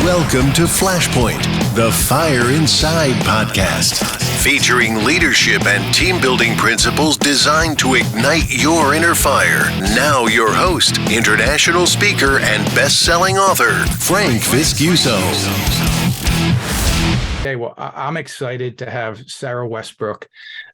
Welcome to Flashpoint, the Fire Inside podcast, featuring leadership and team building principles designed to ignite your inner fire. Now your host, international speaker and best-selling author, Frank Viscuso. Okay, well, I'm excited to have Sara Westbrook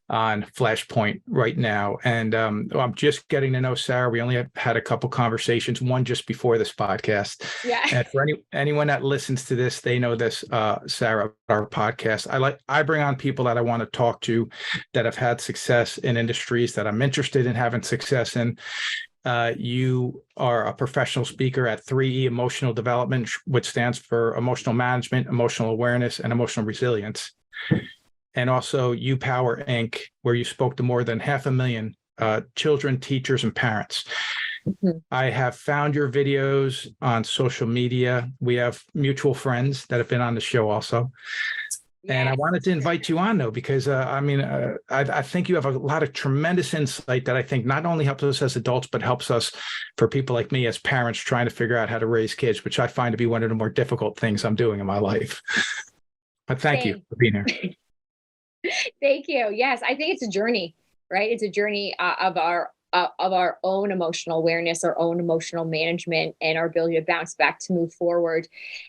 on Flashpoint right now. And I'm just getting to know Sara. We only had a couple conversations, one just before this podcast. Yeah. And for anyone that listens to this, they know this, Sara, our podcast. I bring on people that I want to talk to that have had success in industries that I'm interested in having success in. You are a professional speaker at 3E Emotional Development, which stands for Emotional Management, Emotional Awareness, and Emotional Resilience. And also U-Power Inc., where you spoke to more than 500,000 children, teachers, and parents. Mm-hmm. I have found your videos on social media. We have mutual friends that have been on the show also. Yes. And I wanted to invite you on, though, because, I think you have a lot of tremendous insight that I think not only helps us as adults, but helps us for people like me as parents trying to figure out how to raise kids, which I find to be one of the more difficult things I'm doing in my life. But thank you for being here. Thank you. Yes, I think it's a journey, right? It's a journey of our own emotional awareness, our own emotional management, and our ability to bounce back to move forward,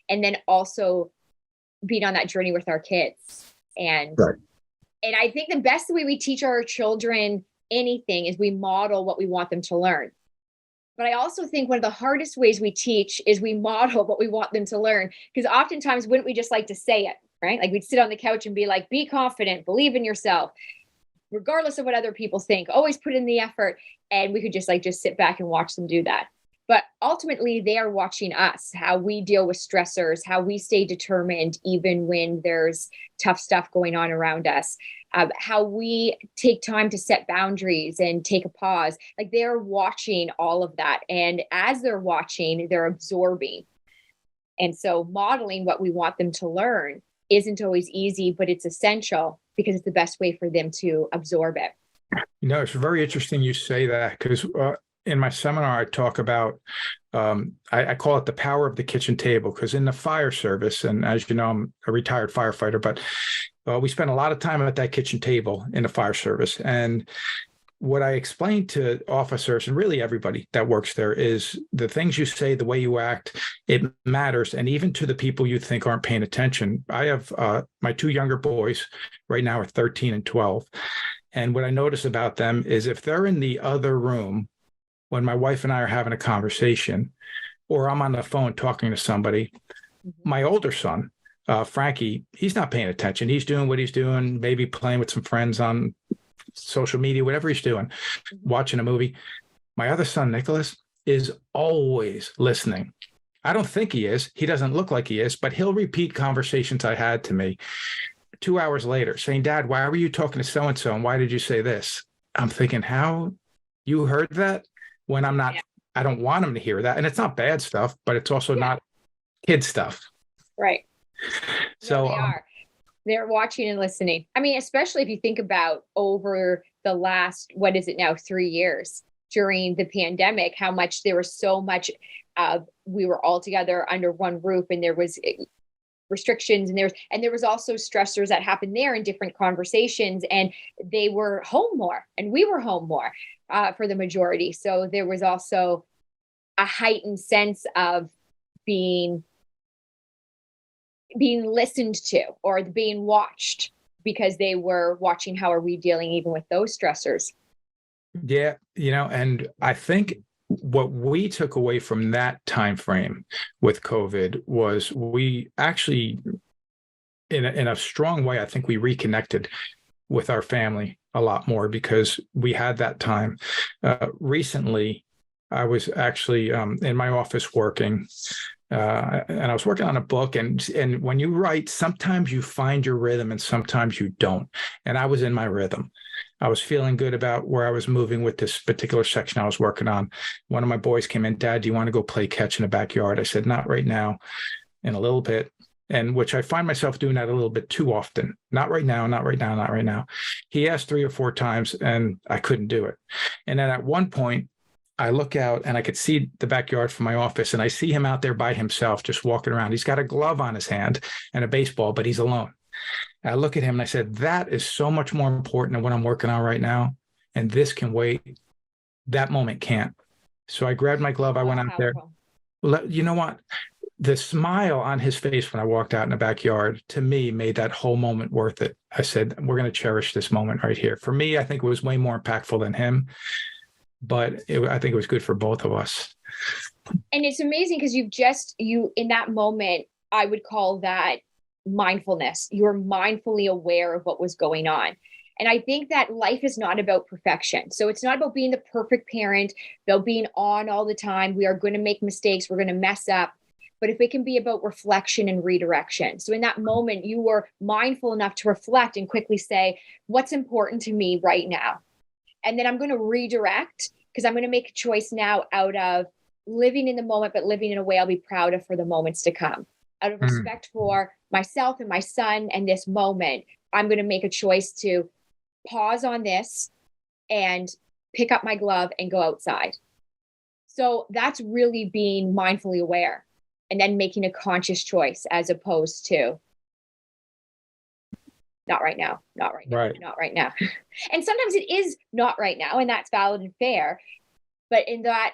and then also being on that journey with our kids. And right. And I think the best way we teach our children anything is we model what we want them to learn. But I also think one of the hardest ways we teach is we model what we want them to learn, because oftentimes wouldn't we just like to say it? Right? Like we'd sit on the couch and be like, be confident, believe in yourself, regardless of what other people think, always put in the effort. And we could just sit back and watch them do that. But ultimately they are watching us, how we deal with stressors, how we stay determined, even when there's tough stuff going on around us, how we take time to set boundaries and take a pause. Like they're watching all of that. And as they're watching, they're absorbing. And so modeling what we want them to learn isn't always easy, but it's essential because it's the best way for them to absorb it. You know, it's very interesting you say that, because in my seminar, I talk about, I call it the power of the kitchen table, because in the fire service, and as you know, I'm a retired firefighter, but we spend a lot of time at that kitchen table in the fire service. And what I explain to officers and really everybody that works there is the things you say, the way you act, it matters. And even to the people you think aren't paying attention. I have my two younger boys right now are 13 and 12. And what I notice about them is if they're in the other room, when my wife and I are having a conversation, or I'm on the phone talking to somebody, my older son, Frankie, he's not paying attention. He's doing what he's doing, maybe playing with some friends on social media, whatever he's doing, watching a movie. My other son, Nicholas, is always listening. I don't think he is. He doesn't look like he is, but he'll repeat conversations I had to me 2 hours later saying, Dad, why were you talking to so-and-so? And why did you say this? I'm thinking, how you heard that when I'm not, I don't want him to hear that. And it's not bad stuff, but it's also not kid stuff. Right. So no, they are. They're watching and listening. I mean, especially if you think about over the last, 3 years during the pandemic, how much there was so much, we were all together under one roof, and there was restrictions, and there was also stressors that happened there in different conversations, and they were home more and we were home more for the majority. So there was also a heightened sense of being listened to or being watched, because they were watching how are we dealing even with those stressors. Yeah, and I think what we took away from that time frame with COVID was we actually, in a strong way, I think we reconnected with our family a lot more because we had that time. Recently, I was actually in my office working, and I was working on a book. And when you write, sometimes you find your rhythm and sometimes you don't. And I was in my rhythm. I was feeling good about where I was moving with this particular section I was working on. One of my boys came in, Dad, do you want to go play catch in the backyard? I said, not right now, in a little bit. And which I find myself doing that a little bit too often. Not right now, not right now, not right now. He asked 3 or 4 times and I couldn't do it. And then at one point, I look out and I could see the backyard from my office, and I see him out there by himself, just walking around. He's got a glove on his hand and a baseball, but he's alone. And I look at him and I said, that is so much more important than what I'm working on right now. And this can wait. That moment can't. So I grabbed my glove. I went out there. You know what? The smile on his face when I walked out in the backyard, to me, made that whole moment worth it. I said, we're going to cherish this moment right here. For me, I think it was way more impactful than him, but I think it was good for both of us. And it's amazing because you in that moment, I would call that mindfulness. You were mindfully aware of what was going on. And I think that life is not about perfection. So it's not about being the perfect parent, about being on all the time. We are going to make mistakes. We're going to mess up. But if it can be about reflection and redirection. So in that moment, you were mindful enough to reflect and quickly say, what's important to me right now? And then I'm going to redirect because I'm going to make a choice now out of living in the moment, but living in a way I'll be proud of for the moments to come. Out of respect for myself and my son and this moment, I'm going to make a choice to pause on this and pick up my glove and go outside. So that's really being mindfully aware. And then making a conscious choice as opposed to not right now, not right now, not right now. And sometimes it is not right now, and that's valid and fair. But in that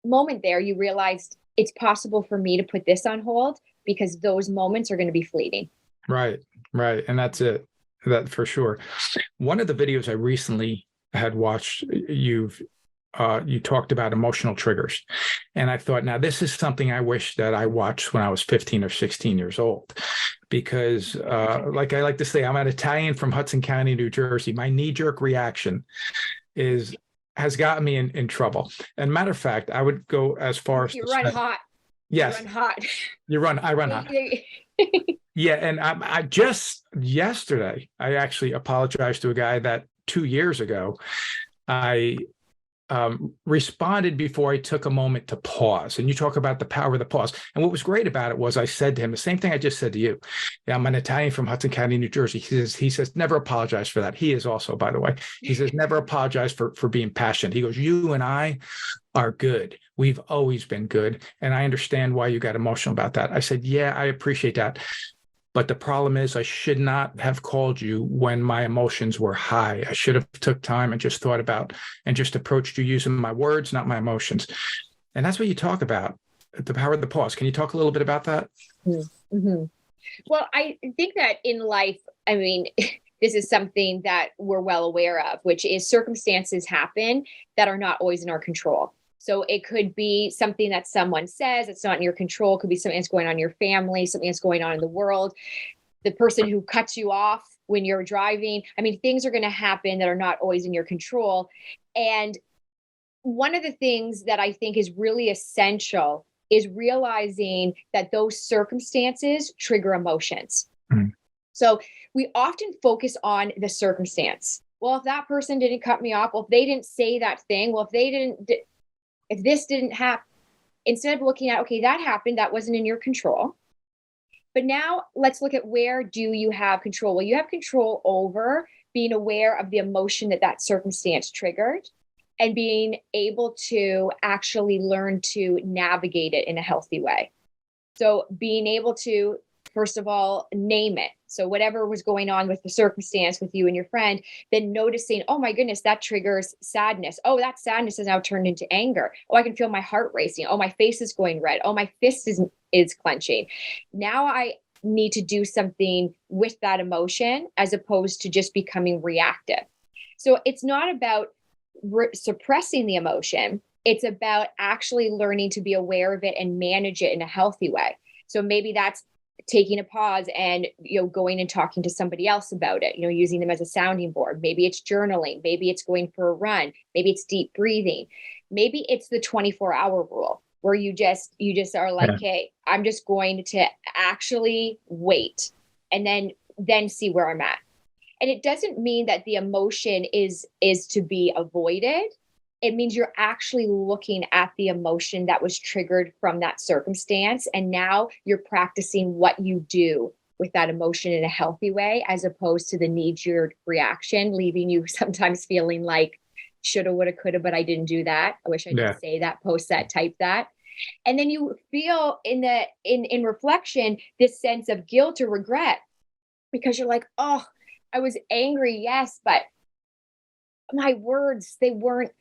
moment there, you realized it's possible for me to put this on hold because those moments are going to be fleeting. Right. And that's it. That for sure. One of the videos I recently had watched, you talked about emotional triggers. And I thought, now this is something I wish that I watched when I was 15 or 16 years old, because like I like to say, I'm an Italian from Hudson County, New Jersey. My knee-jerk reaction has gotten me in trouble. And matter of fact, I would go as far as you run hot. Yes. You run hot. I run hot. Yeah. And I just yesterday, I actually apologized to a guy that 2 years ago, I responded before I took a moment to pause. And you talk about the power of the pause. And what was great about it was I said to him the same thing I just said to you. Yeah, I'm an Italian from Hudson County, New Jersey. He says, never apologize for that. He is also, by the way, he says, never apologize for being passionate. He goes, you and I are good. We've always been good. And I understand why you got emotional about that. I said, yeah, I appreciate that. But the problem is I should not have called you when my emotions were high. I should have took time and just thought about and just approached you using my words, not my emotions. And that's what you talk about, the power of the pause. Can you talk a little bit about that? Mm-hmm. Well, I think that in life, I mean, this is something that we're well aware of, which is circumstances happen that are not always in our control. So it could be something that someone says it's not in your control. It could be something that's going on in your family, something that's going on in the world. The person who cuts you off when you're driving. I mean, things are going to happen that are not always in your control. And one of the things that I think is really essential is realizing that those circumstances trigger emotions. Mm-hmm. So we often focus on the circumstance. Well, if that person didn't cut me off, well, if they didn't say that thing, well, if this didn't happen, instead of looking at, okay, that happened, that wasn't in your control. But now let's look at where do you have control? Well, you have control over being aware of the emotion that circumstance triggered and being able to actually learn to navigate it in a healthy way. So being able to, first of all, name it. So whatever was going on with the circumstance with you and your friend, then noticing, oh my goodness, that triggers sadness. Oh, that sadness has now turned into anger. Oh, I can feel my heart racing. Oh, my face is going red. Oh, my fist is clenching. Now I need to do something with that emotion as opposed to just becoming reactive. So it's not about suppressing the emotion. It's about actually learning to be aware of it and manage it in a healthy way. So maybe that's taking a pause and, going and talking to somebody else about it, using them as a sounding board. Maybe it's journaling. Maybe it's going for a run. Maybe it's deep breathing. Maybe it's the 24-hour rule where you just are like, hey, I'm just going to actually wait and then see where I'm at. And it doesn't mean that the emotion is to be avoided. It means you're actually looking at the emotion that was triggered from that circumstance. And now you're practicing what you do with that emotion in a healthy way, as opposed to the knee-jerk reaction, leaving you sometimes feeling like shoulda, woulda, coulda, but I didn't do that. I wish I did say that, post that, type that. And then you feel in reflection, this sense of guilt or regret, because you're like, oh, I was angry. Yes. But my words, they weren't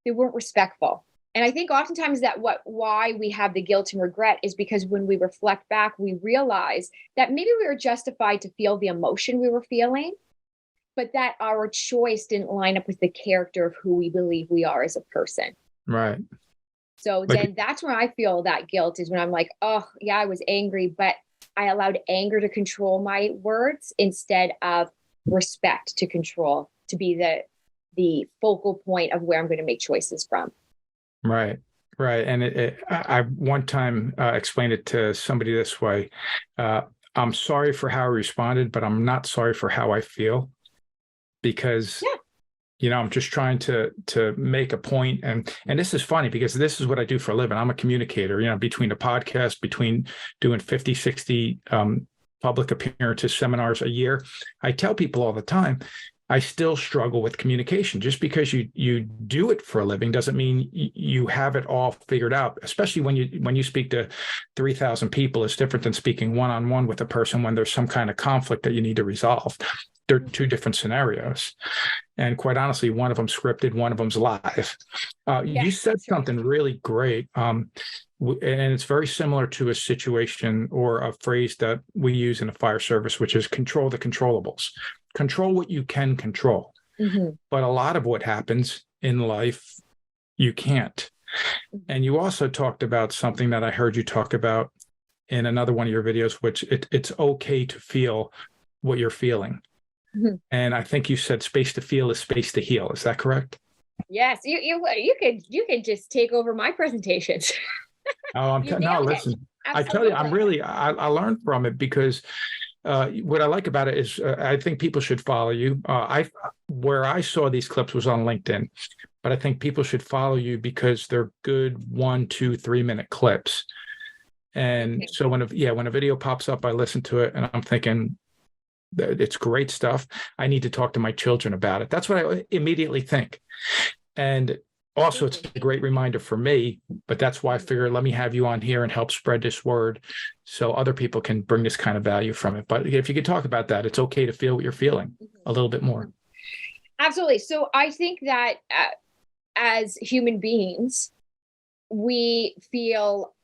respectful. And I think oftentimes why we have the guilt and regret is because when we reflect back, we realize that maybe we were justified to feel the emotion we were feeling, but that our choice didn't line up with the character of who we believe we are as a person. Right. So then that's when I feel that guilt, is when I'm like, oh yeah, I was angry, but I allowed anger to control my words instead of respect to be the focal point of where I'm going to make choices from. Right. Right. And I one time explained it to somebody this way. I'm sorry for how I responded, but I'm not sorry for how I feel, because, I'm just trying to make a point. And this is funny because this is what I do for a living. I'm a communicator, between the podcast, between doing 50, 60 public appearances, seminars a year. I tell people all the time, I still struggle with communication. Just because you do it for a living doesn't mean you have it all figured out, especially when you speak to 3,000 people. It's different than speaking one-on-one with a person when there's some kind of conflict that you need to resolve. They're two different scenarios. And quite honestly, one of them's scripted, one of them's live. You said something really great. And it's very similar to a situation or a phrase that we use in the fire service, which is control the controllables. Control what you can control. Mm-hmm. But a lot of what happens in life, you can't. And you also talked about something that I heard you talk about in another one of your videos, which it's okay to feel what you're feeling. Mm-hmm. And I think you said space to feel is space to heal. Is that correct? Yes. You could just take over my presentations. Oh, listen, I tell you, I learned from it because what I like about it is I think people should follow you. Where I saw these clips was on LinkedIn, but I think people should follow you because they're good 1, 2, 3 minute clips. And so when a video pops up, I listen to it and I'm thinking, it's great stuff. I need to talk to my children about it. That's what I immediately think. And also, it's a great reminder for me, but that's why I figured let me have you on here and help spread this word so other people can bring this kind of value from it. But if you could talk about that, it's okay to feel what you're feeling a little bit more. Absolutely. So I think that as human beings, we feel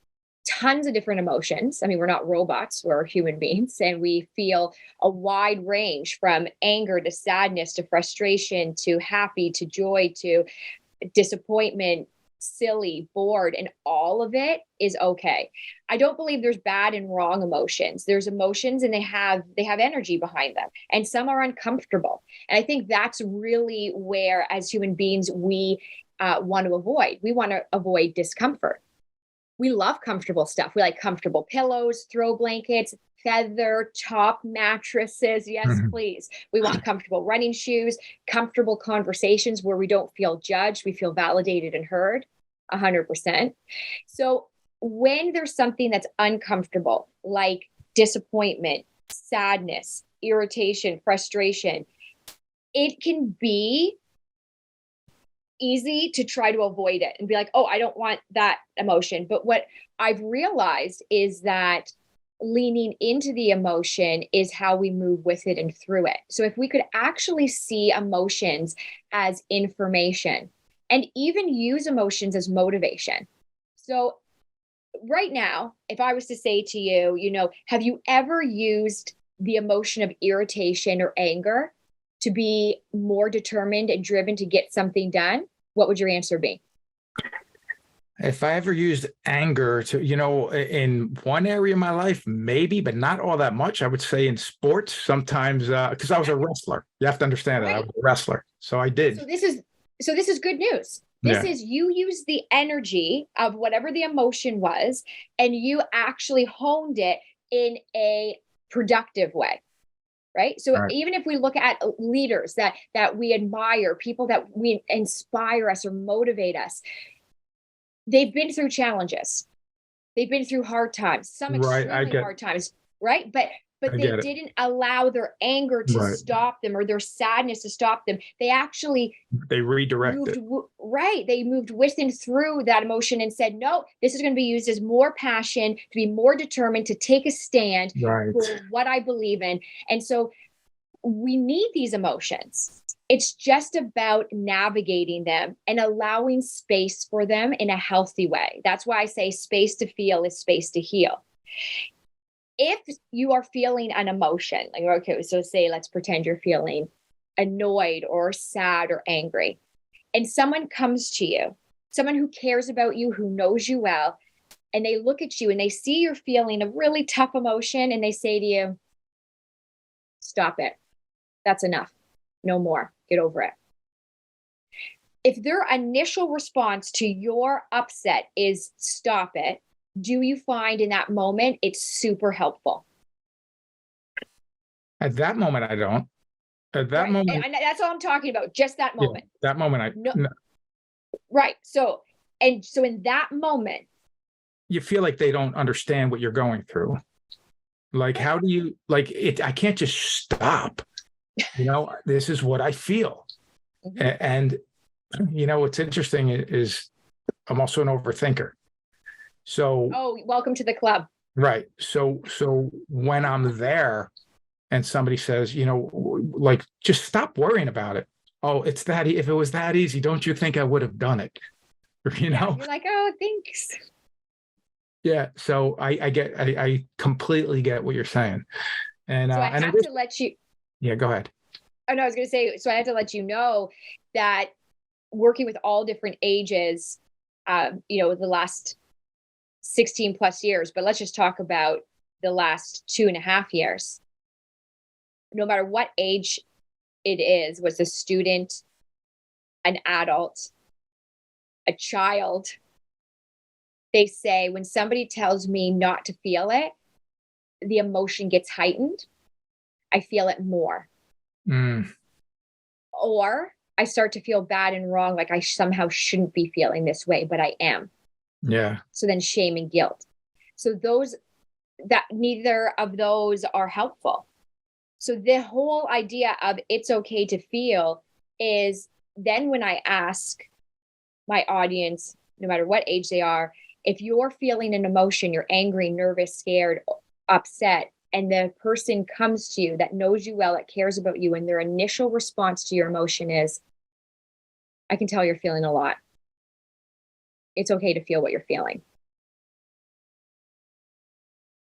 tons of different emotions. I mean, we're not robots, we're human beings, and we feel a wide range from anger to sadness to frustration to happy to joy to disappointment, silly, bored, and all of it is okay. I don't believe there's bad and wrong emotions. There's emotions and they have energy behind them, and some are uncomfortable. And I think that's really where, as human beings, we want to avoid. We want to avoid discomfort. We love comfortable stuff. We like comfortable pillows, throw blankets, feather top mattresses. Yes, please. We want comfortable running shoes, comfortable conversations where we don't feel judged. We feel validated and heard 100%. So when there's something that's uncomfortable, like disappointment, sadness, irritation, frustration, it can be easy to try to avoid it and be like, oh, I don't want that emotion. But what I've realized is that leaning into the emotion is how we move with it and through it. So if we could actually see emotions as information and even use emotions as motivation. So right now, if I was to say to you, have you ever used the emotion of irritation or anger to be more determined and driven to get something done? What would your answer be? If I ever used anger to, in one area of my life, maybe, but not all that much. I would say in sports sometimes, because I was a wrestler. You have to understand that I was a wrestler. So I did. So this is good news. This is you use the energy of whatever the emotion was, and you actually honed it in a productive way. Right. So even if we look at leaders that we admire, people that we inspire us or motivate us, they've been through challenges. They've been through hard times, some extremely hard times. Right. But but I they get it. didn't allow their anger to Right. stop them or their sadness to stop them. They actually They redirect moved it. right. They moved with and through that emotion and said, no, this is going to be used as more passion, to be more determined, to take a stand Right. for what I believe in. And so we need these emotions. It's just about navigating them and allowing space for them in a healthy way. That's why I say space to feel is space to heal. If you are feeling an emotion, like, okay, so say, let's pretend you're feeling annoyed or sad or angry, and someone comes to you, someone who cares about you, who knows you well, and they look at you and they see you're feeling a really tough emotion and they say to you, stop it. That's enough. No more. Get over it. If their initial response to your upset is stop it, do you find in that moment it's super helpful? At that moment, I don't. At that Right. moment, And that's all I'm talking about. Just that moment. that moment, No. Right. So in that moment, you feel like they don't understand what you're going through. Like, how do you, like, it? I can't just stop. This is what I feel. And, what's interesting is I'm also an overthinker. So, welcome to the club. right. So when I'm there and somebody says, like, just stop worrying about it. Oh, if it was that easy, don't you think I would have done it? Yeah, you're like, oh, thanks. Yeah. So I completely get what you're saying. And so I and have to let you. Yeah, go ahead. Oh no, I was going to say. So I have to let you know that working with all different ages, the last 16 plus years, but let's just talk about the last 2.5 years. No matter what age it is, was a student, an adult, a child, they say when somebody tells me not to feel it, the emotion gets heightened. I feel it more. Or I start to feel bad and wrong, like I somehow shouldn't be feeling this way, but I am. Yeah. So then shame and guilt. So neither of those are helpful. So the whole idea of it's okay to feel is then when I ask my audience, no matter what age they are, if you're feeling an emotion, you're angry, nervous, scared, upset, and the person comes to you that knows you well, that cares about you, and their initial response to your emotion is, I can tell you're feeling a lot. It's okay to feel what you're feeling.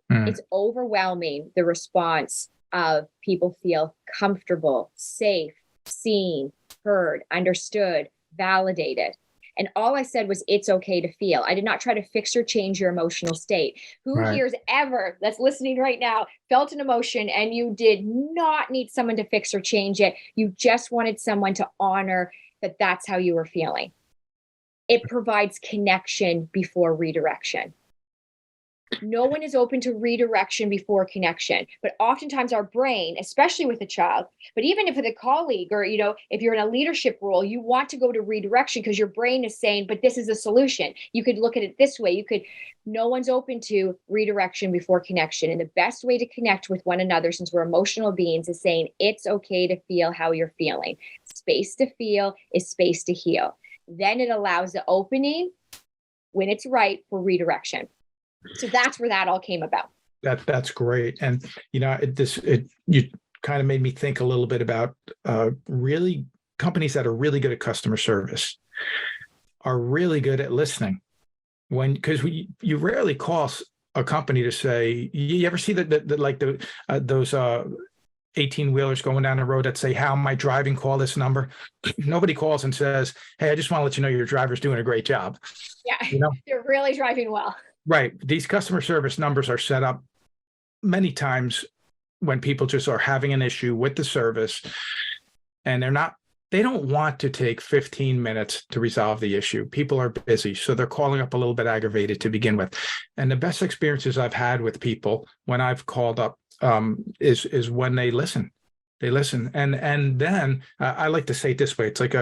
It's overwhelming, the response of people feel comfortable, safe, seen, heard, understood, validated. And all I said was, it's okay to feel. I did not try to fix or change your emotional state. Who here's ever, that's listening right now, felt an emotion and you did not need someone to fix or change it. You just wanted someone to honor that that's how you were feeling. It provides connection before redirection. No one is open to redirection before connection, but oftentimes our brain, especially with a child, but even if with a colleague or, if you're in a leadership role, you want to go to redirection because your brain is saying, but this is a solution. You could look at it this way. No one's open to redirection before connection. And the best way to connect with one another, since we're emotional beings, is saying it's okay to feel how you're feeling. Space to feel is space to heal. Then it allows the opening when it's right for redirection. So that's where that all came about. That's great. And, you kind of made me think a little bit about really companies that are really good at customer service are really good at listening. Because you rarely call a company to say, you ever see those 18-wheelers going down the road that say, how am I driving? Call this number. Nobody calls and says, hey, I just want to let you know your driver's doing a great job. Yeah, they're really driving well. Right. These customer service numbers are set up many times when people just are having an issue with the service and they don't want to take 15 minutes to resolve the issue. People are busy, so they're calling up a little bit aggravated to begin with. And the best experiences I've had with people when I've called up is when they listen. They listen. And then I like to say it this way. It's like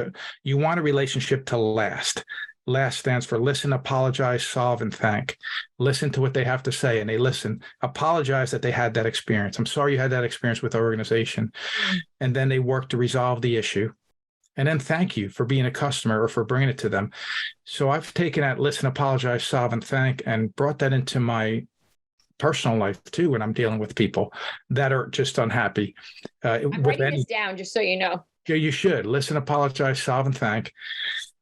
you want a relationship to last. LAST stands for listen, apologize, solve, and thank. Listen to what they have to say, and they listen. Apologize that they had that experience. I'm sorry you had that experience with our organization. And then they work to resolve the issue. And then thank you for being a customer or for bringing it to them. So I've taken that listen, apologize, solve, and thank and brought that into my personal life too when I'm dealing with people that are just unhappy. I'm writing this down just so you know. Yeah, you should listen, apologize, solve, and thank.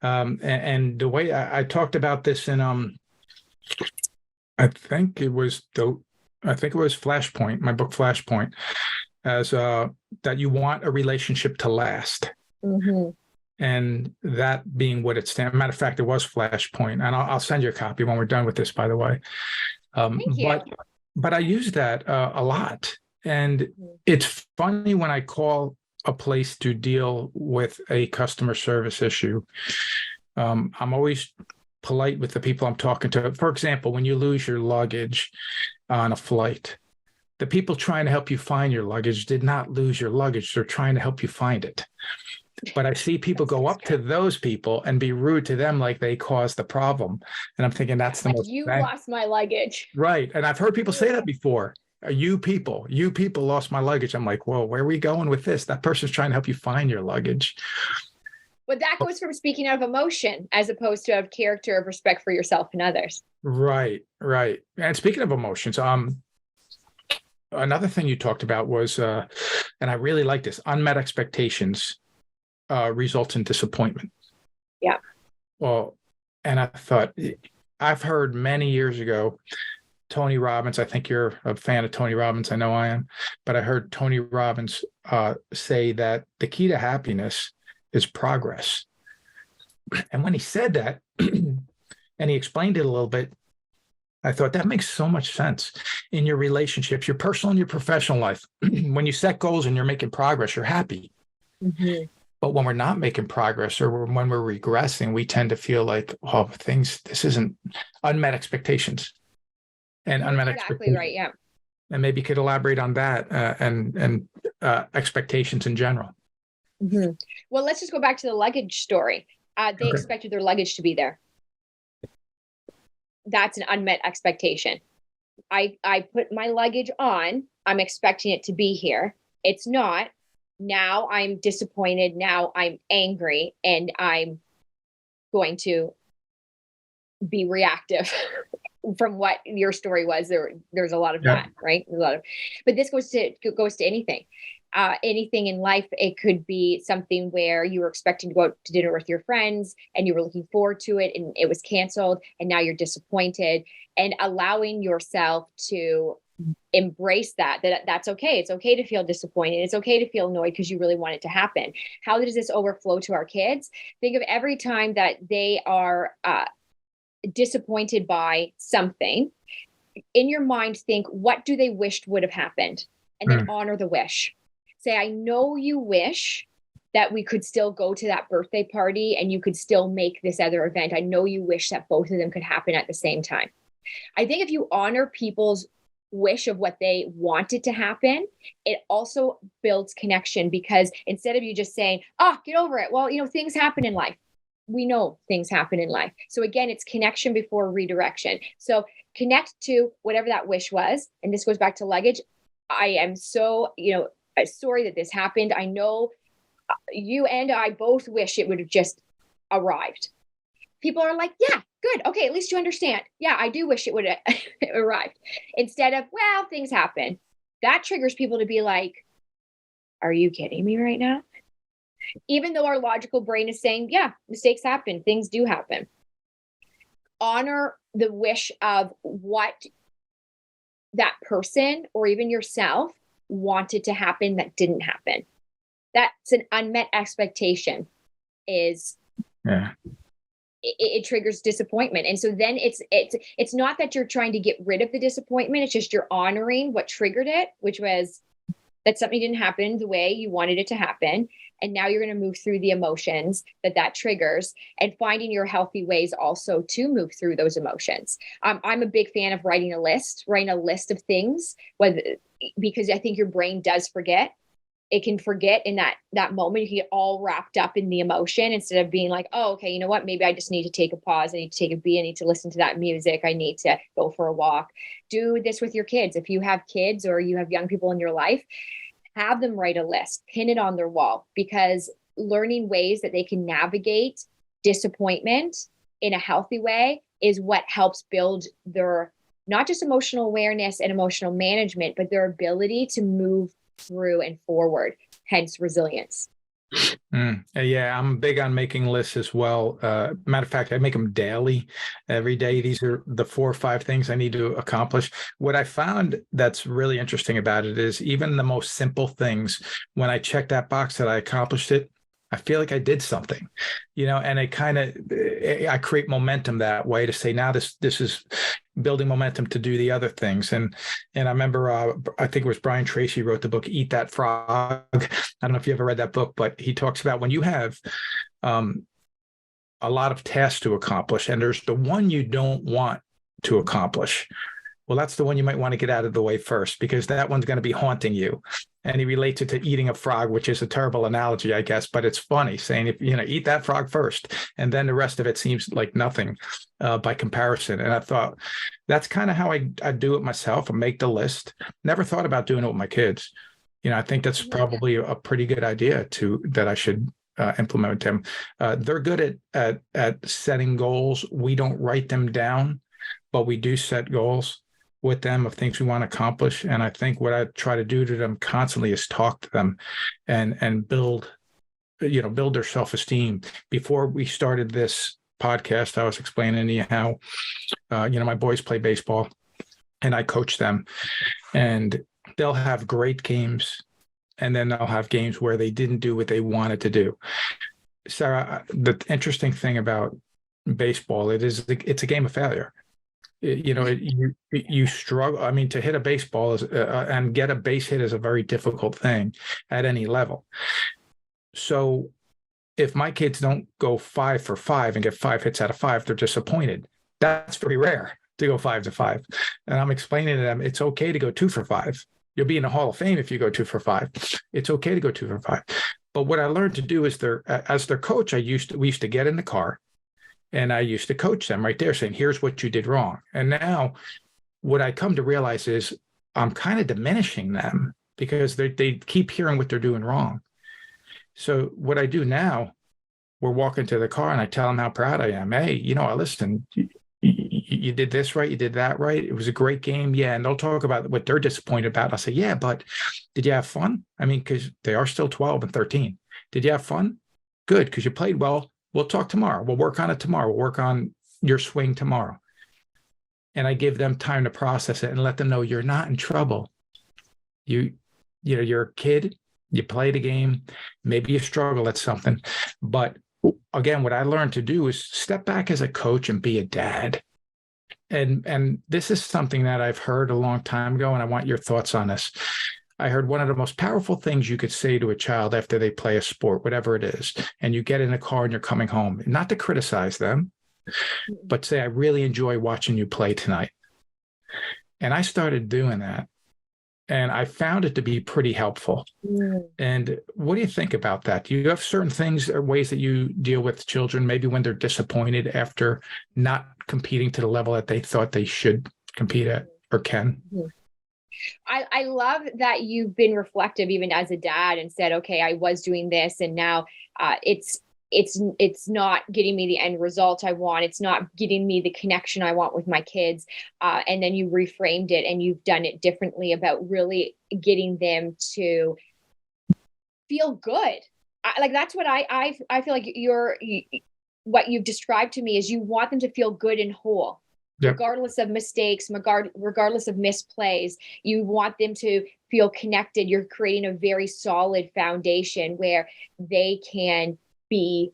And the way I talked about this in I think it was Flashpoint, my book Flashpoint, as that you want a relationship to last. Mm-hmm. And that being what it stands. Matter of fact, it was Flashpoint, and I'll send you a copy when we're done with this, by the way. Thank you. But I use that a lot, and it's funny when I call a place to deal with a customer service issue. I'm always polite with the people I'm talking to. For example, when you lose your luggage on a flight, the people trying to help you find your luggage did not lose your luggage. They're trying to help you find it. But I see people go up to those people and be rude to them like they caused the problem. And I'm thinking that's the most... You lost my luggage. Right. And I've heard people say that before. You people lost my luggage. I'm like, whoa, where are we going with this? That person's trying to help you find your luggage. But that goes from speaking out of emotion as opposed to out of character, of respect for yourself and others. Right. And speaking of emotions, another thing you talked about was, and I really like this, unmet expectations results in disappointment. Yeah. Well, and I thought, I've heard many years ago, Tony Robbins, I think you're a fan of Tony Robbins, I know I am, but I heard Tony Robbins say that the key to happiness is progress. And when he said that, and he explained it a little bit, I thought that makes so much sense in your relationships, your personal and your professional life. When you set goals and you're making progress, you're happy. Mm-hmm. But when we're not making progress or when we're regressing, we tend to feel like, oh, this isn't unmet expectations. And unmet expectations. Right, yeah. And maybe you could elaborate on that and expectations in general. Mm-hmm. Well, let's just go back to the luggage story. They expected their luggage to be there. That's an unmet expectation. I put my luggage on. I'm expecting it to be here. It's not. Now I'm disappointed. Now I'm angry, and I'm going to be reactive. From what your story was, there's a lot of that, right? But this goes to anything. Anything in life. It could be something where you were expecting to go out to dinner with your friends and you were looking forward to it and it was canceled, and now you're disappointed, and allowing yourself to embrace that's okay. It's okay to feel disappointed. It's okay to feel annoyed because you really want it to happen. How does this overflow to our kids? Think of every time that they are disappointed by something. In your mind, think, what do they wish would have happened? And then honor the wish. Say, I know you wish that we could still go to that birthday party and you could still make this other event. I know you wish that both of them could happen at the same time. I think if you honor people's wish of what they wanted to happen, it also builds connection, because instead of you just saying, get over it. Well, things happen in life. We know things happen in life. So again, it's connection before redirection. So connect to whatever that wish was. And this goes back to luggage. I am so, sorry that this happened. I know you and I both wish it would have just arrived. People are like, yeah, good. Okay, at least you understand. Yeah, I do wish it would have arrived. Instead of, well, things happen. That triggers people to be like, are you kidding me right now? Even though our logical brain is saying, yeah, mistakes happen. Things do happen. Honor the wish of what that person or even yourself wanted to happen that didn't happen. That's an unmet expectation. It triggers disappointment. And so then it's not that you're trying to get rid of the disappointment. It's just you're honoring what triggered it, which was that something didn't happen the way you wanted it to happen. And now you're going to move through the emotions that triggers, and finding your healthy ways also to move through those emotions. I'm a big fan of writing a list of things, because I think your brain does forget. it can forget in that moment. You can get all wrapped up in the emotion instead of being like, oh, okay, you know what? Maybe I just need to take a pause. I need to take a beat. I need to listen to that music. I need to go for a walk. Do this with your kids. If you have kids or you have young people in your life, have them write a list, pin it on their wall, because learning ways that they can navigate disappointment in a healthy way is what helps build their not just emotional awareness and emotional management, but their ability to move through and forward, hence resilience. Yeah, I'm big on making lists as well. Matter of fact, I make them daily, every day. These are the 4 or 5 things I need to accomplish. What I found that's really interesting about it is even the most simple things, when I check that box that I accomplished it, I feel like I did something, and I create momentum that way to say, now this is building momentum to do the other things. And I remember, I think it was Brian Tracy wrote the book, Eat That Frog. I don't know if you ever read that book, but he talks about when you have a lot of tasks to accomplish and there's the one you don't want to accomplish. Well, that's the one you might want to get out of the way first, because that one's going to be haunting you. And he relates it to eating a frog, which is a terrible analogy, I guess, but it's funny saying, eat that frog first, and then the rest of it seems like nothing by comparison. And I thought that's kind of how I do it myself. I make the list. Never thought about doing it with my kids. I think that's probably a pretty good idea that I should implement with them. They're good at setting goals. We don't write them down, but we do set goals with them of things we want to accomplish. And I think what I try to do to them constantly is talk to them and build their self-esteem. Before we started this podcast, I was explaining to you how, my boys play baseball and I coach them, and they'll have great games. And then they'll have games where they didn't do what they wanted to do. Sara, the interesting thing about baseball, it's a game of failure. You struggle. I mean, to hit a baseball and get a base hit is a very difficult thing at any level. So if my kids don't go 5 for 5 and get 5 hits out of 5, they're disappointed. That's very rare to go 5 to 5. And I'm explaining to them, it's okay to go 2 for 5. You'll be in the Hall of Fame if you go 2 for 5. It's okay to go 2 for 5. But what I learned to do is as their coach, we used to get in the car. And I used to coach them right there, saying, here's what you did wrong. And now what I come to realize is I'm kind of diminishing them because they keep hearing what they're doing wrong. So what I do now, we're walking to the car and I tell them how proud I am. Hey, listen, you did this right. You did that right. It was a great game. Yeah. And they'll talk about what they're disappointed about. I'll say, yeah, but did you have fun? I mean, because they are still 12 and 13. Did you have fun? Good, because you played well. We'll talk tomorrow. We'll work on it tomorrow. We'll work on your swing tomorrow. And I give them time to process it and let them know you're not in trouble. You're a kid. You played a game. Maybe you struggle at something. But again, what I learned to do is step back as a coach and be a dad. And this is something that I've heard a long time ago, and I want your thoughts on this. I heard one of the most powerful things you could say to a child after they play a sport, whatever it is, and you get in a car and you're coming home, not to criticize them, but say, I really enjoy watching you play tonight. And I started doing that, and I found it to be pretty helpful. And what do you think about that? Do you have certain things or ways that you deal with children, maybe when they're disappointed after not competing to the level that they thought they should compete at or can? I love that you've been reflective even as a dad and said, okay, I was doing this and now it's not getting me the end result I want. It's not getting me the connection I want with my kids. And then you reframed it and you've done it differently about really getting them to feel good. That's what I feel like what you've described to me is you want them to feel good and whole. Yep. Regardless of mistakes, regardless of misplays, you want them to feel connected. You're creating a very solid foundation where they can be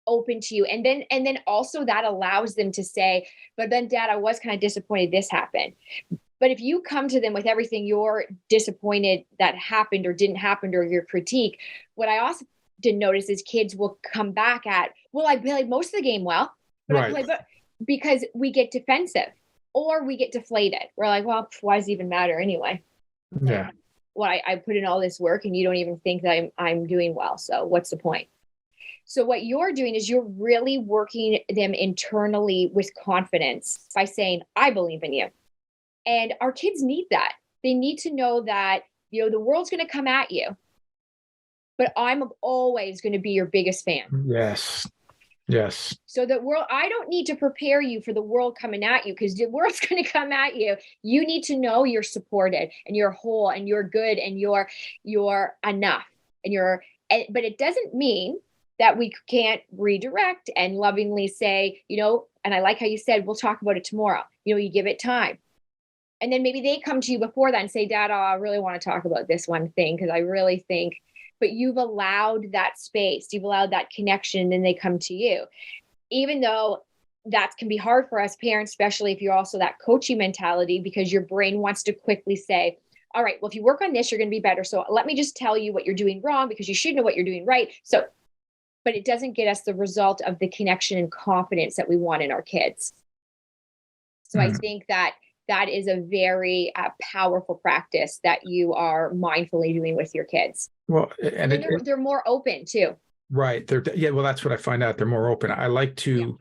open to you. And then also that allows them to say, but then Dad, I was kind of disappointed this happened. But if you come to them with everything you're disappointed that happened or didn't happen or your critique, what I also did notice is kids will come back at, well, I played most of the game well, but right. I played, because we get defensive or we get deflated. We're like, well, why does it even matter anyway? Yeah. well, I put in all this work and you don't even think that I'm doing well. So what's the point? So what you're doing is you're really working them internally with confidence by saying, I believe in you. And our kids need that. They need to know that, the world's going to come at you, but I'm always going to be your biggest fan. Yes. Yes. So I don't need to prepare you for the world coming at you, because the world's going to come at you. You need to know you're supported and you're whole and you're good and you're enough but it doesn't mean that we can't redirect and lovingly say, and I like how you said, we'll talk about it tomorrow. You give it time. And then maybe they come to you before that and say, Dad, I really want to talk about this one thing, because I really think, but you've allowed that space, you've allowed that connection, and then they come to you. Even though that can be hard for us parents, especially if you're also that coaching mentality, because your brain wants to quickly say, all right, well, if you work on this, you're going to be better. So let me just tell you what you're doing wrong, because you should know what you're doing right. But it doesn't get us the result of the connection and confidence that we want in our kids. So I think that is a very powerful practice that you are mindfully doing with your kids. Well, and they're more open too. Right. Well, that's what I find out. They're more open. I like to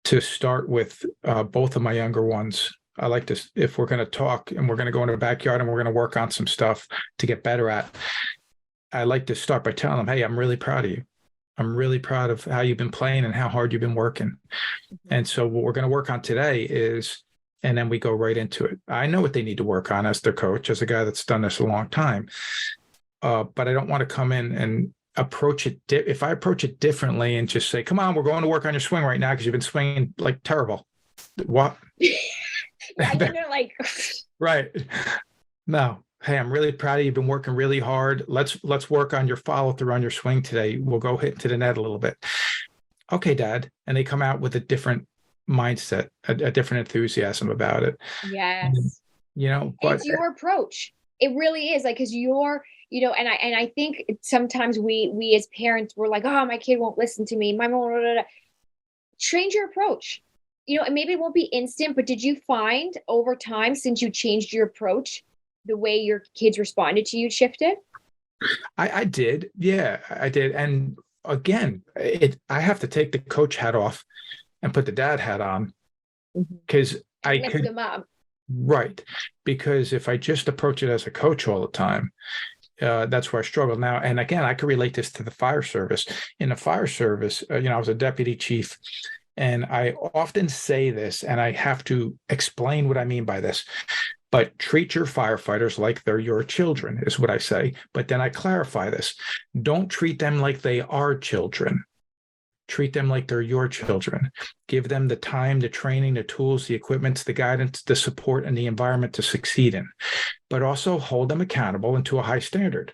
start with both of my younger ones. I like to, if we're going to talk and we're going to go in the backyard and we're going to work on some stuff to get better at, I like to start by telling them, hey, I'm really proud of you. I'm really proud of how you've been playing and how hard you've been working. Mm-hmm. And so what we're going to work on today is, and then we go right into it. I know what they need to work on as their coach, as a guy that's done this a long time. But I don't want to come in and approach it. If I approach it differently and just say, come on, we're going to work on your swing right now because you've been swinging like terrible. What? Right. No. Hey, I'm really proud of you. You've been working really hard. Let's work on your follow through on your swing today. We'll go hit to the net a little bit. Okay, Dad. And they come out with a different mindset, a different enthusiasm about it. Yes. But it's your approach. It really is, like, because you're, and I think sometimes we as parents, we're like, oh, my kid won't listen to me. My mom, change your approach. And maybe it won't be instant, but did you find over time, since you changed your approach, the way your kids responded to you shifted? I did. Yeah, I did. And again, I have to take the coach hat off and put the dad hat on, because I lift them up. Right. Because if I just approach it as a coach all the time, that's where I struggle now. And again, I could relate this to the fire service. In the fire service, I was a deputy chief, and I often say this, and I have to explain what I mean by this. But treat your firefighters like they're your children, is what I say. But then I clarify this. Don't treat them like they are children. Treat them like they're your children. Give them the time, the training, the tools, the equipment, the guidance, the support, and the environment to succeed in. But also hold them accountable and to a high standard.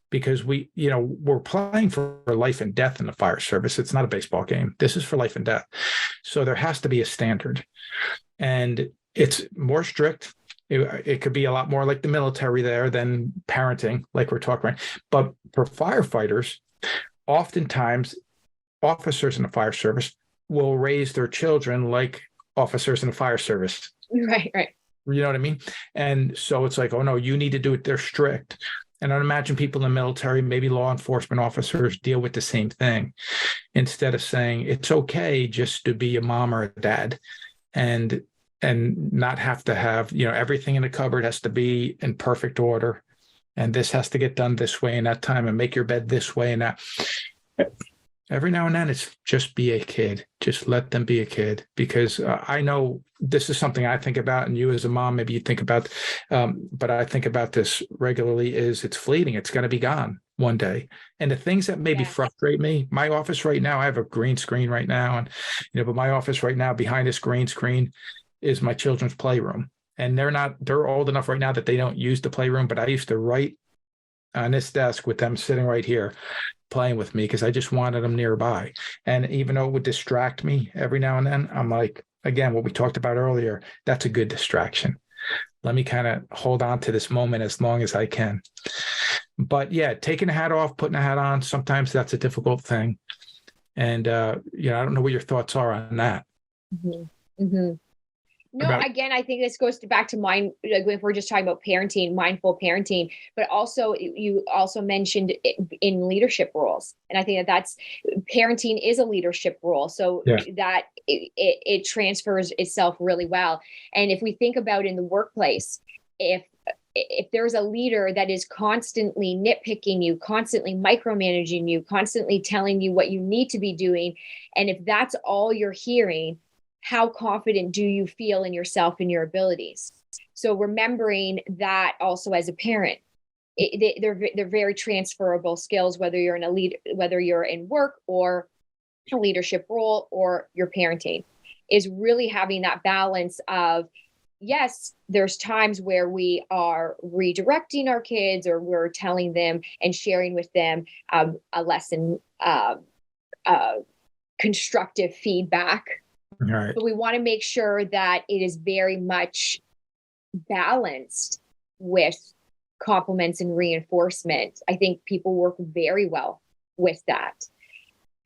Because we're playing for life and death in the fire service. It's not a baseball game. This is for life and death. So there has to be a standard. And it's more strict. It could be a lot more like the military there than parenting, like we're talking about. But for firefighters, oftentimes officers in the fire service will raise their children like officers in the fire service. Right. You know what I mean? And so it's like, oh no, you need to do it. They're strict. And I imagine people in the military, maybe law enforcement officers, deal with the same thing. Instead of saying it's okay just to be a mom or a dad and not have to have, everything in the cupboard has to be in perfect order. And this has to get done this way and that time, and make your bed this way and that. Every now and then, it's just be a kid. Just let them be a kid, because I know this is something I think about, and you as a mom, maybe you think about, but I think about this regularly, is it's fleeting. It's going to be gone one day. And the things that maybe frustrate me, my office right now, I have a green screen right now, and, but my office right now, behind this green screen is my children's playroom. And they're old enough right now that they don't use the playroom, but I used to write on this desk with them sitting right here, playing with me, because I just wanted them nearby. And even though it would distract me every now and then, I'm like, again, what we talked about earlier, that's a good distraction. Let me kind of hold on to this moment as long as I can. But yeah, taking a hat off, putting a hat on, sometimes that's a difficult thing. And, I don't know what your thoughts are on that. Mm-hmm. Mm-hmm. No, again, I think this goes back to mind, like if we're just talking about parenting, mindful parenting, but also you also mentioned in leadership roles. And I think that's parenting is a leadership role. So that it transfers itself really well. And if we think about in the workplace, if there's a leader that is constantly nitpicking you, constantly micromanaging you, constantly telling you what you need to be doing, and if that's all you're hearing, how confident do you feel in yourself and your abilities? So remembering that also as a parent, they're very transferable skills, whether you're in a lead, whether you're in work or a leadership role or you're parenting, is really having that balance of, yes, there's times where we are redirecting our kids or we're telling them and sharing with them a lesson, constructive feedback. Right. But we want to make sure that it is very much balanced with compliments and reinforcement. I think people work very well with that.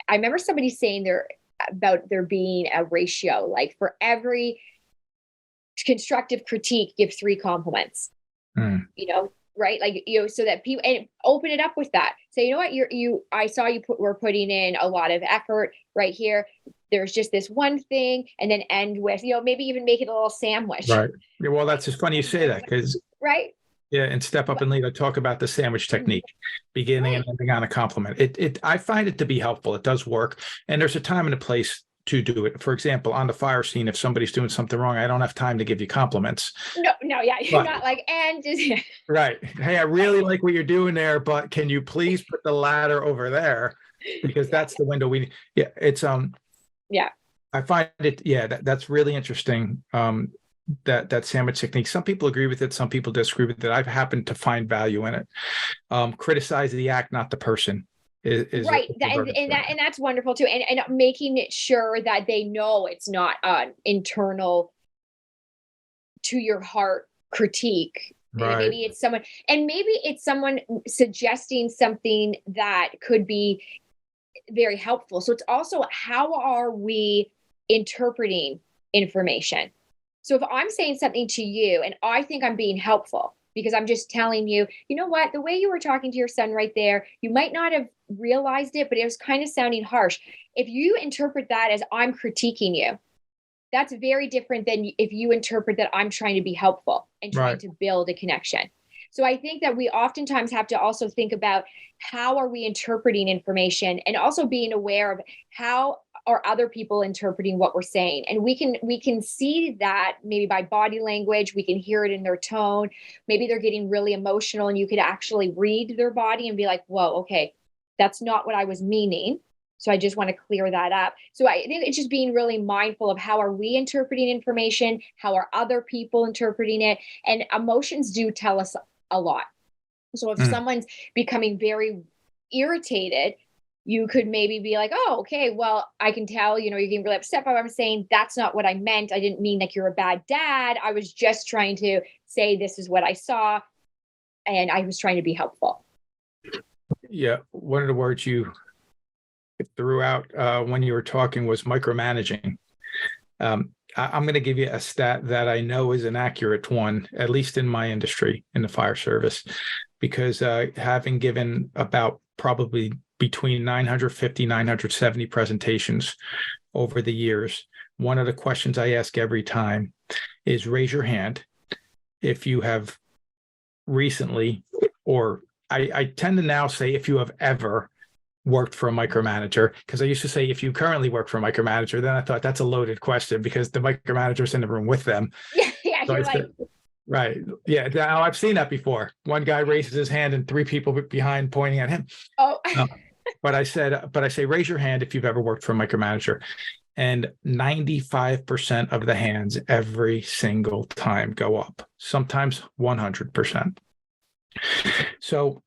I remember somebody saying there being a ratio, like for every constructive critique, give 3 compliments. Right? Like, so that people, and open it up with that. Say, you know what, I saw you were putting in a lot of effort right here. There's just this one thing, and then end with, maybe even make it a little sandwich. Right. Yeah, well, that's just funny you say that, because right. Yeah, and Step Up and Lead, I talk about the sandwich technique, beginning and ending on a compliment. I find it to be helpful. It does work, and there's a time and a place to do it. For example, on the fire scene, if somebody's doing something wrong, I don't have time to give you compliments. No, yeah, you're not like, and just right. Hey, I really like what you're doing there, but can you please put the ladder over there, because that's the window it's I find it that's really interesting. That sandwich technique. Some people agree with it, some people disagree with it. I've happened to find value in it. Criticize the act, not the person. Is right, and that's wonderful too. And making it sure that they know it's not an internal to your heart critique. Right. Maybe it's someone suggesting something that could be very helpful. So it's also, how are we interpreting information? So if I'm saying something to you and I think I'm being helpful because I'm just telling you, you know what, the way you were talking to your son right there, you might not have realized it, but it was kind of sounding harsh. If you interpret that as I'm critiquing you, that's very different than if you interpret that I'm trying to be helpful and trying to build a connection. So I think that we oftentimes have to also think about, how are we interpreting information, and also being aware of how are other people interpreting what we're saying. And we can see that maybe by body language, we can hear it in their tone. Maybe they're getting really emotional and you could actually read their body and be like, whoa, okay, that's not what I was meaning. So I just want to clear that up. So I think it's just being really mindful of, how are we interpreting information? How are other people interpreting it? And emotions do tell us a lot. So if someone's becoming very irritated, you could maybe be like, oh, okay, well, I can tell, you're getting really upset by what I'm saying. That's not what I meant. I didn't mean like you're a bad dad. I was just trying to say, this is what I saw, and I was trying to be helpful. Yeah. One of the words you threw out when you were talking was micromanaging. I'm going to give you a stat that I know is an accurate one, at least in my industry, in the fire service, because having given about probably between 950, 970 presentations over the years, one of the questions I ask every time is, raise your hand if you have recently, or I tend to now say, if you have ever worked for a micromanager, because I used to say, if you currently work for a micromanager, then I thought that's a loaded question because the micromanager's in the room with them. Yeah, so you're like... Right. Yeah. Now I've seen that before. One guy raises his hand and 3 people behind pointing at him. Oh. But I say, raise your hand if you've ever worked for a micromanager. And 95% of the hands every single time go up, sometimes 100%. So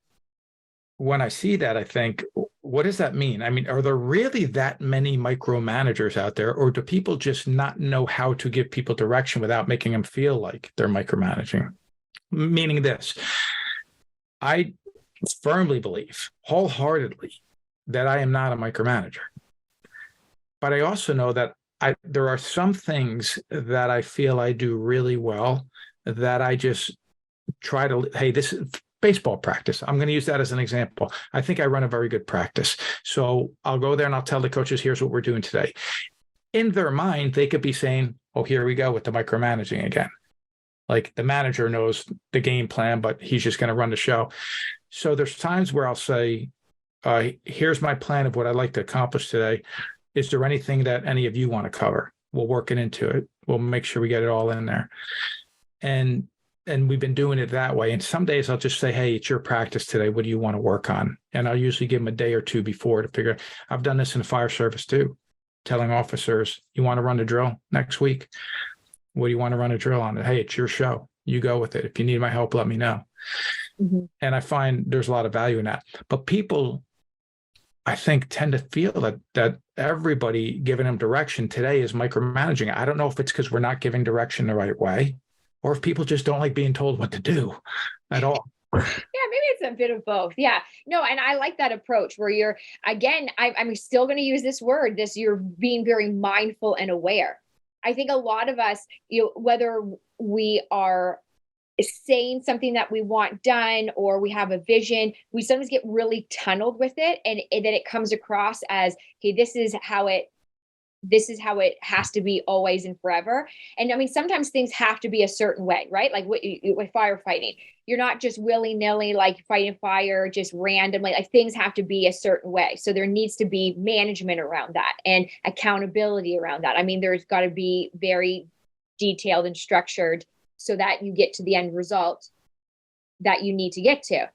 when I see that, I think, what does that mean? I mean, are there really that many micromanagers out there, or do people just not know how to give people direction without making them feel like they're micromanaging? Meaning this, I firmly believe wholeheartedly that I am not a micromanager. But I also know that there are some things that I feel I do really well that I just try to, hey, this is baseball practice. I'm going to use that as an example. I think I run a very good practice. So I'll go there and I'll tell the coaches, here's what we're doing today. In their mind, they could be saying, oh, here we go with the micromanaging again. Like the manager knows the game plan, but he's just going to run the show. So there's times where I'll say, here's my plan of what I'd like to accomplish today. Is there anything that any of you want to cover? We'll work it into it. We'll make sure we get it all in there. And we've been doing it that way. And some days I'll just say, hey, it's your practice today. What do you want to work on? And I'll usually give them a day or two before to figure. I've done this in the fire service too, telling officers, you want to run a drill next week? What do you want to run a drill on? Hey, it's your show. You go with it. If you need my help, let me know. Mm-hmm. And I find there's a lot of value in that. But people, I think, tend to feel that everybody giving them direction today is micromanaging. I don't know if it's because we're not giving direction the right way, or if people just don't like being told what to do at all. Yeah, maybe it's a bit of both. Yeah, no, and I like that approach where you're, again, I'm still going to use this word, you're being very mindful and aware. I think a lot of us, whether we are saying something that we want done or we have a vision, we sometimes get really tunneled with it, and then it comes across as, okay, this is how it has to be always and forever. And I mean, sometimes things have to be a certain way, right? Like with firefighting, you're not just willy-nilly like fighting fire just randomly. Like things have to be a certain way. So there needs to be management around that and accountability around that. I mean, there's got to be very detailed and structured so that you get to the end result that you need to get to.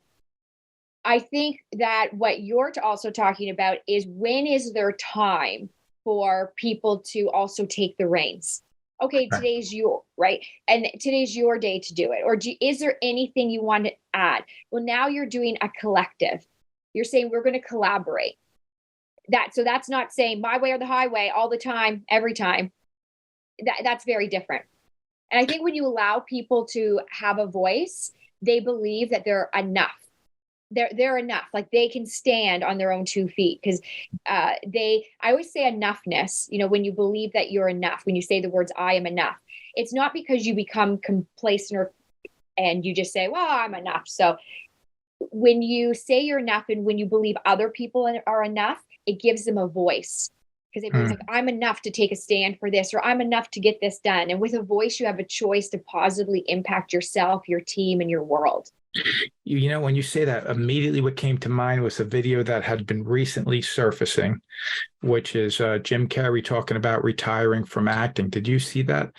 I think that what you're also talking about is, when is there time for people to also take the reins? Okay, today's right? And today's your day to do it. Or is there anything you want to add? Well, now you're doing a collective. You're saying we're going to collaborate. So that's not saying my way or the highway all the time, every time. That's very different. And I think when you allow people to have a voice, they believe that they're enough. They're enough. Like they can stand on their own 2 feet, because I always say enoughness, when you believe that you're enough, when you say the words, I am enough, it's not because you become complacent and you just say, well, I'm enough. So when you say you're enough and when you believe other people are enough, it gives them a voice. Because it means like, I'm enough to take a stand for this, or I'm enough to get this done. And with a voice, you have a choice to positively impact yourself, your team, and your world. When you say that, immediately what came to mind was a video that had been recently surfacing, which is Jim Carrey talking about retiring from acting. Did you see that?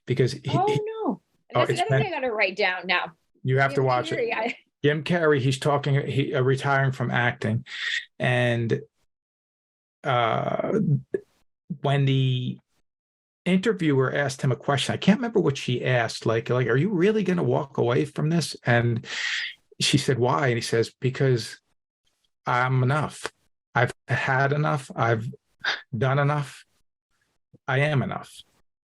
Because no. That's another thing I got to write down now. You have to watch it. Jim Carrey, he's talking, retiring from acting. And when the interviewer asked him a question, I can't remember what she asked, like, are you really going to walk away from this? And she said, why? And he says, because I'm enough. I've had enough. I've done enough. I am enough.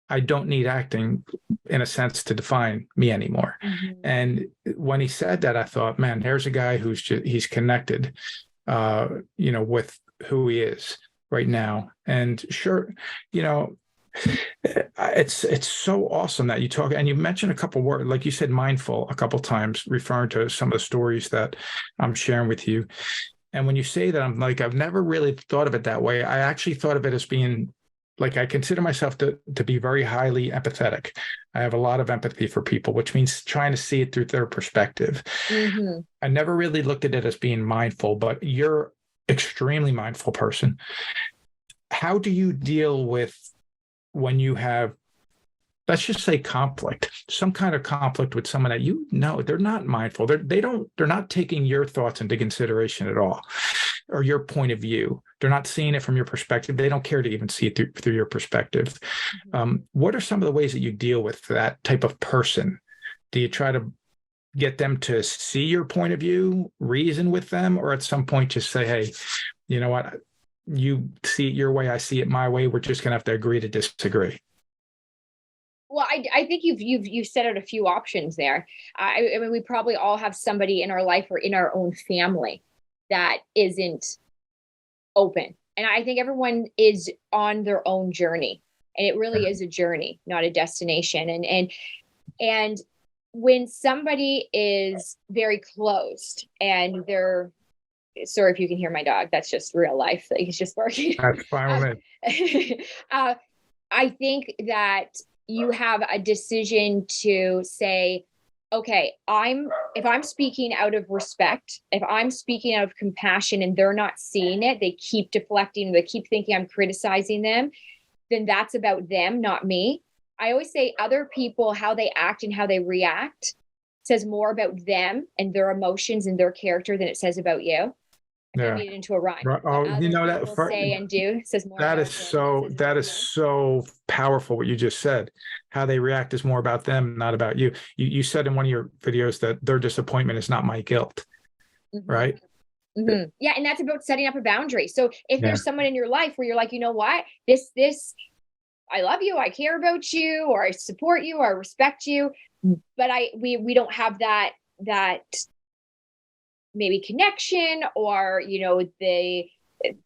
I don't need acting, in a sense, to define me anymore. Mm-hmm. And when he said that, I thought, man, there's a guy he's connected, with who he is right now. And sure, it's so awesome that you talk, and you mentioned a couple words, like you said, mindful a couple times, referring to some of the stories that I'm sharing with you. And when you say that, I'm like, I've never really thought of it that way. I actually thought of it as being like, I consider myself to be very highly empathetic. I have a lot of empathy for people, which means trying to see it through their perspective. Mm-hmm. I never really looked at it as being mindful, but you're extremely mindful person. How do you deal with when you have, let's just say, conflict, some kind of conflict with someone that they're not mindful. They're not taking your thoughts into consideration at all, or your point of view. They're not seeing it from your perspective. They don't care to even see it through your perspective. Mm-hmm. What are some of the ways that you deal with that type of person? Do you try to get them to see your point of view, reason with them, or at some point just say, hey, you know what? You see it your way, I see it my way. We're just going to have to agree to disagree. Well, I think you've set out a few options there. I mean, we probably all have somebody in our life or in our own family that isn't open. And I think everyone is on their own journey. And it really is a journey, not a destination. And when somebody is very closed and they're, sorry if you can hear my dog, that's just real life. Like, he's just barking. That's fine with me. I think that you have a decision to say, okay, if I'm speaking out of respect, if I'm speaking out of compassion and they're not seeing it, they keep deflecting, they keep thinking I'm criticizing them, then that's about them, not me. I always say other people, how they act and how they react says more about them and their emotions and their character than it says about you. I made it into a rhyme. Oh, you know that say and do says more. That is so powerful. What you just said, how they react is more about them, not about you. You said in one of your videos that their disappointment is not my guilt, right? Mm-hmm. Yeah, and that's about setting up a boundary. So if there's someone in your life where you're like, you know what, this, I love you, I care about you, or I support you, or I respect you, but we don't have that maybe connection, or the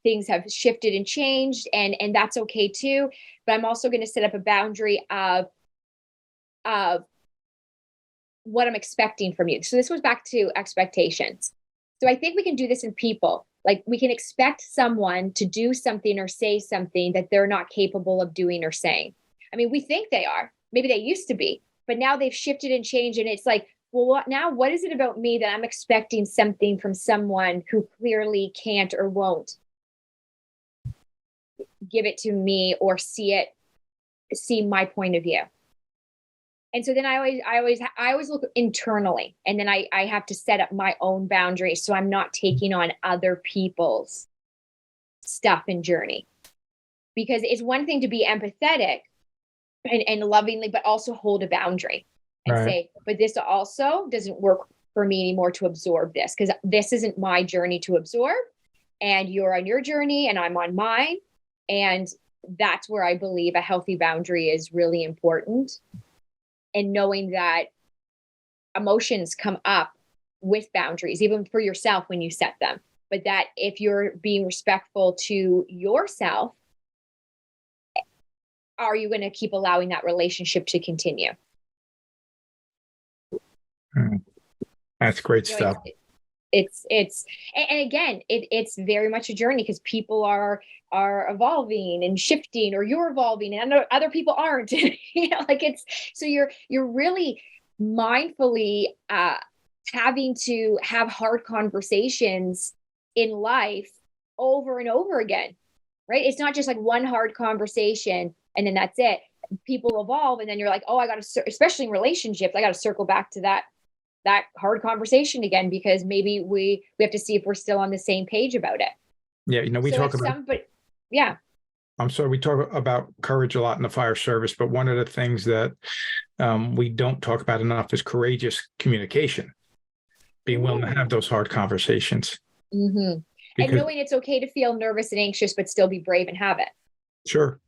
things have shifted and changed, and that's okay too. But I'm also going to set up a boundary of what I'm expecting from you. So this goes back to expectations. So I think we can do this in people. Like, we can expect someone to do something or say something that they're not capable of doing or saying. I mean, we think they are, maybe they used to be, but now they've shifted and changed. And it's like, well, what is it about me that I'm expecting something from someone who clearly can't or won't give it to me or see my point of view? And so then I always look internally, and then I have to set up my own boundaries so I'm not taking on other people's stuff and journey. Because it's one thing to be empathetic and lovingly, but also hold a boundary and say, but this also doesn't work for me anymore to absorb this, because this isn't my journey to absorb, and you're on your journey and I'm on mine. And that's where I believe a healthy boundary is really important. And knowing that emotions come up with boundaries, even for yourself when you set them, but that if you're being respectful to yourself, are you going to keep allowing that relationship to continue? That's great stuff. It's and again, it's very much a journey, because people are evolving and shifting, or you're evolving and other people aren't. Like, it's, so you're really mindfully having to have hard conversations in life over and over again, right? It's not just like one hard conversation and then that's it. People evolve, and then you're like, oh, I got to, especially in relationships, I got to circle back to that hard conversation again, because maybe we have to see if we're still on the same page about it. Yeah. We talk about, I'm sorry, we talk about courage a lot in the fire service, but one of the things that we don't talk about enough is courageous communication, being willing to have those hard conversations. Mm-hmm. And knowing it's okay to feel nervous and anxious, but still be brave and have it. Sure.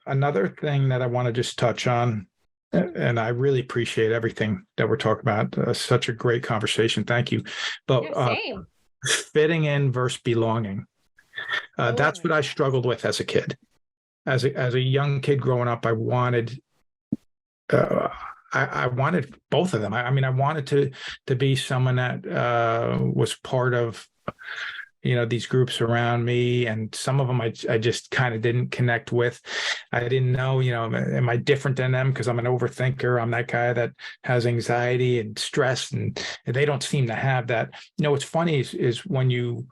Another thing that I want to just touch on, and I really appreciate everything that we're talking about. Such a great conversation. Thank you. But same. Fitting in versus belonging. That's what I struggled with as a kid. As a young kid growing up, I wanted I wanted both of them. I mean, I wanted to be someone that was part of these groups around me, and some of them I just kind of didn't connect with. I didn't know, am I different than them because I'm an overthinker? I'm that guy that has anxiety and stress, and they don't seem to have that. What's funny is when you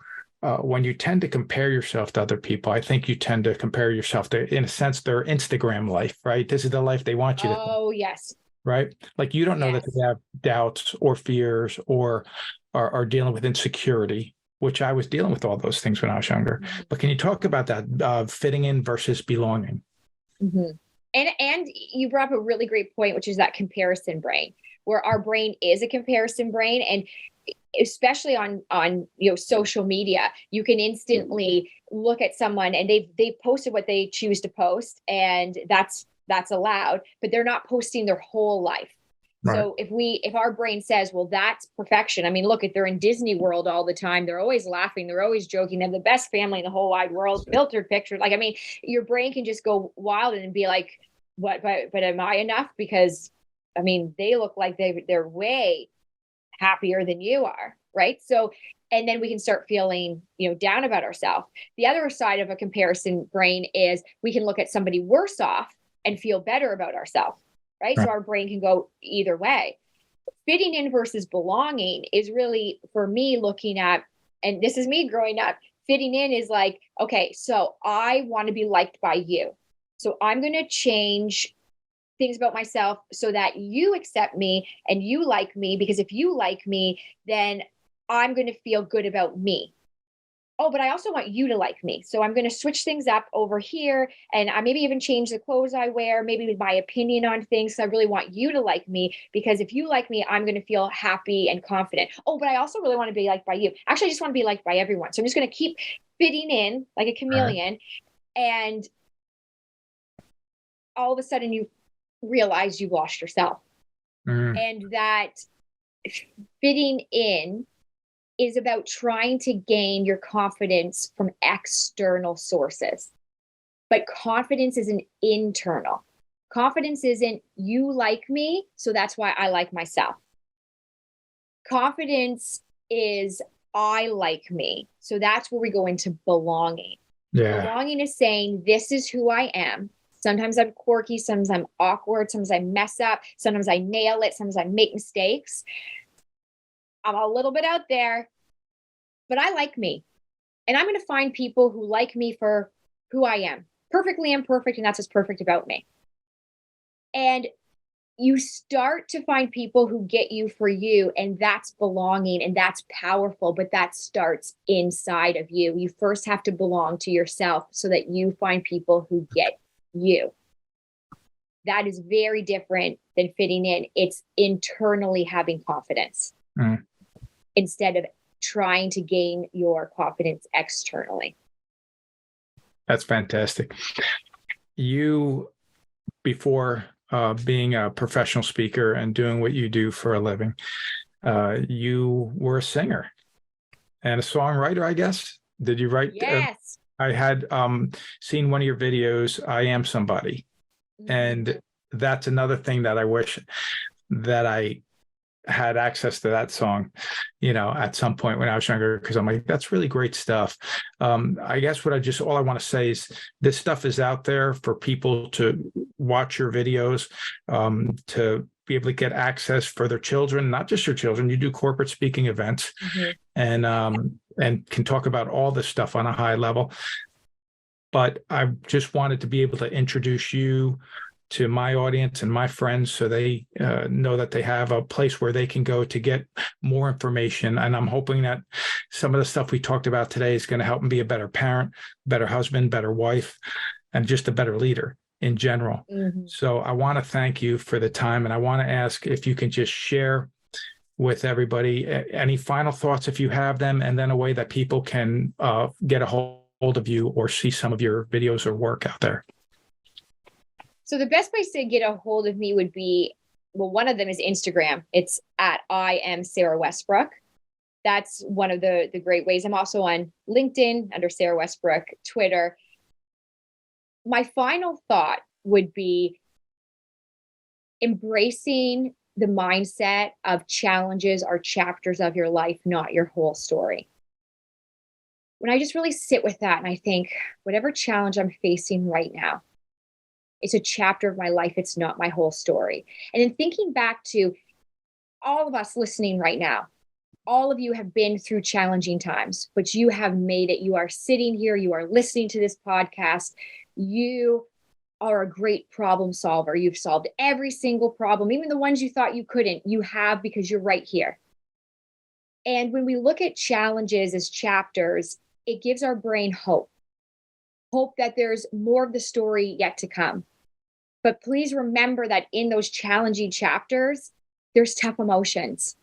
tend to compare yourself to other people, I think you tend to compare yourself to, in a sense, their Instagram life, right? This is the life they want you to. Oh, yes. Right? Like, you don't know that they have doubts or fears or are dealing with insecurity, which I was dealing with all those things when I was younger. Mm-hmm. But can you talk about that, fitting in versus belonging? Mm-hmm. And you brought up a really great point, which is that comparison brain, where our brain is a comparison brain. And especially on social media, you can instantly look at someone and they've posted what they choose to post, and that's allowed, but they're not posting their whole life. Right. So if our brain says, well, that's perfection. I mean, look, if they're in Disney World all the time, they're always laughing, they're always joking, they have the best family in the whole wide world, filtered pictures. Like, I mean, your brain can just go wild and be like, what, but am I enough? Because I mean, they look like they're way happier than you are. Right. So, and then we can start feeling, down about ourselves. The other side of a comparison brain is we can look at somebody worse off and feel better about ourselves. Right. So our brain can go either way. Fitting in versus belonging is really, for me, looking at, and this is me growing up, fitting in is like, okay, so I want to be liked by you. So I'm going to change things about myself so that you accept me and you like me, because if you like me, then I'm going to feel good about me. Oh, but I also want you to like me. So I'm going to switch things up over here, and I maybe even change the clothes I wear, maybe with my opinion on things. So I really want you to like me, because if you like me, I'm going to feel happy and confident. Oh, but I also really want to be liked by you. Actually, I just want to be liked by everyone. So I'm just going to keep fitting in like a chameleon. Right. And all of a sudden you realize you've lost yourself. And that fitting in is about trying to gain your confidence from external sources. But confidence is an internal. Confidence isn't you like me, so that's why I like myself. Confidence is I like me. So that's where we go into belonging. Yeah. Belonging is saying, this is who I am. Sometimes I'm quirky, sometimes I'm awkward, sometimes I mess up, sometimes I nail it, sometimes I make mistakes. I'm a little bit out there, but I like me. And I'm going to find people who like me for who I am. Perfectly imperfect, and that's what's perfect about me. And you start to find people who get you for you, and that's belonging, and that's powerful, but that starts inside of you. You first have to belong to yourself so that you find people who get you. That is very different than fitting in. It's internally having confidence instead of trying to gain your confidence externally. That's fantastic. You, before being a professional speaker and doing what you do for a living, you were a singer and a songwriter, I guess. Did you write? Yes. I had seen one of your videos, I Am Somebody. And that's another thing that I wish that I had access to that song, at some point when I was younger, because I'm like, that's really great stuff. I guess all I want to say is this stuff is out there for people to watch your videos, to be able to get access for their children, not just your children. You do corporate speaking events and can talk about all this stuff on a high level. But I just wanted to be able to introduce you to my audience and my friends so they know that they have a place where they can go to get more information. And I'm hoping that some of the stuff we talked about today is going to help them be a better parent, better husband, better wife, and just a better leader in general. So I want to thank you for the time. And I want to ask if you can just share with everybody any final thoughts, if you have them, and then a way that people can get a hold of you or see some of your videos or work out there. So the best place to get a hold of me would be, well, one of them is Instagram. It's at I am Sara Westbrook. That's one of the great ways. I'm also on LinkedIn under Sara Westbrook, Twitter. My final thought would be embracing the mindset of challenges are chapters of your life, not your whole story. When I just really sit with that and I think, whatever challenge I'm facing right now, it's a chapter of my life. It's not my whole story. And then thinking back to all of us listening right now, all of you have been through challenging times, but you have made it. You are sitting here. You are listening to this podcast. You are a great problem solver. You've solved every single problem, even the ones you thought you couldn't. You have, because you're right here. And when we look at challenges as chapters, it gives our brain hope that there's more of the story yet to come. But please remember that in those challenging chapters, there's tough emotions.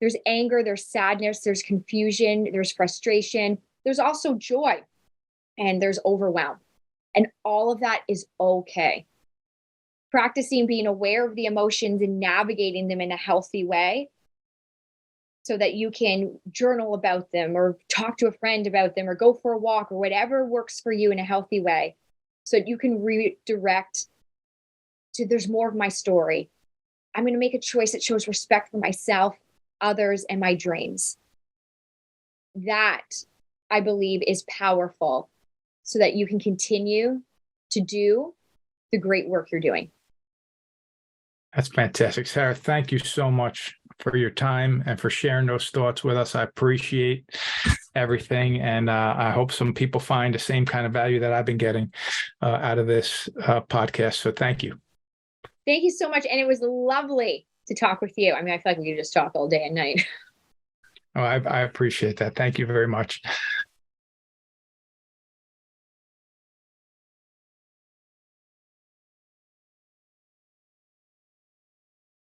There's anger, there's sadness, there's confusion, there's frustration. There's also joy, and there's overwhelm. And all of that is okay. practicing being aware of the emotions and navigating them in a healthy way so that you can journal about them or talk to a friend about them or go for a walk or whatever works for you in a healthy way so that you can redirect to there's more of my story. I'm going to make a choice that shows respect for myself, others, and my dreams. That, I believe, is powerful so that you can continue to do the great work you're doing. That's fantastic. Sara, thank you so much for your time and for sharing those thoughts with us. I appreciate everything. And I hope some people find the same kind of value that I've been getting out of this podcast. So thank you. Thank you so much. And it was lovely to talk with you. I mean, I feel like we could just talk all day and night. Oh, I appreciate that. Thank you very much.